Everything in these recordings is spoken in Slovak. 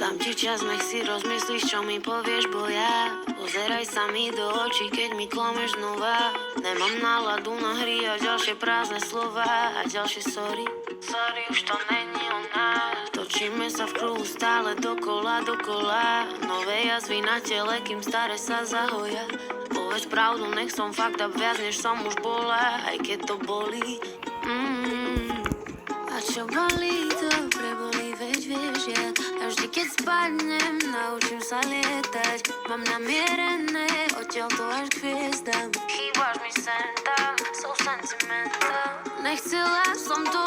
Dám ti čas, nech si rozmyslíš, čo mi povieš, bo ja pozeraj sa mi do očí, keď mi klameš znova. Nemám náladu na hry a ďalšie prázdne slova a ďalšie sorry. Sorry, už to není o nás. Točíme sa v kruhu stále dokola, dokola. Nové jazvy na tele, kým staré sa zahoja. Povedz pravdu, nech som fakt up viac, než som už bola, aj keď to bolí. A čo bolí, to prebolí, veď vieš, ja a vždy keď spadnem, naučím sa lietať. Mám namierené, odtiaľ to až k hviezdám. Chýbaš mi sem tam, so sentimental. Nechcela som to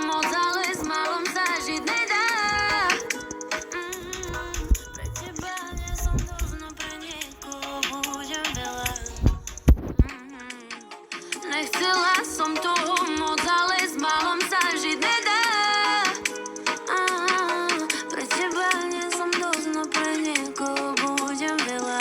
moc, ale s malom sa žiť nedá. Pre teba nie som dosť, no pre niekoho budem veľa. Nechcela som to moc, ale s malom sa žiť nedá. Pre teba nie som dosť, no pre niekoho budem veľa.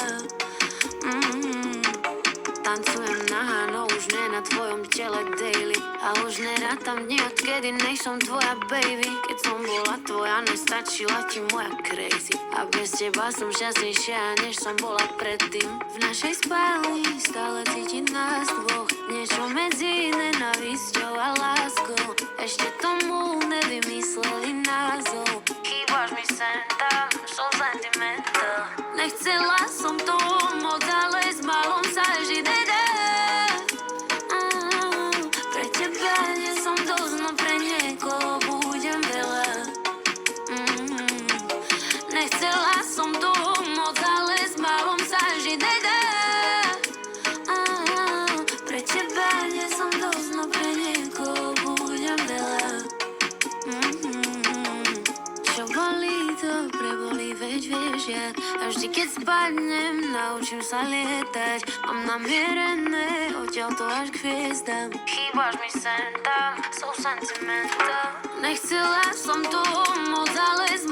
Tancujem nahá, no už nie na tvojom tele daily. A už nerátam dni, odkedy nejsom tvoja baby. Keď som bola tvoja, nestačila ti moja crazy. A bez teba som šťastnejšia, než som bola predtým. V našej spálni stále cítiť nás dvoch. Niečo medzi nenávisťou a láskou. Ešte tomu nevymysleli názov. Chýbaš mi sem tam, so sentimental. Nechcela som to moc, ale s malom sa žiť nedá. Pre teba nie som dosť, no pre niekoho budem veľa. Nechcela som to moc, ale s malom sa žiť nedá. Pre teba nie som dosť, no pre niekoho budem veľa. Čo bolí, to prebolí, veď vieš, ja a vždy keď spadnem, naučím sa lietať. Mám namierené, odtiaľ to až k hviezdám. Chýbaš mi sem tam, so sentimental. Nechcela som to moc, ale s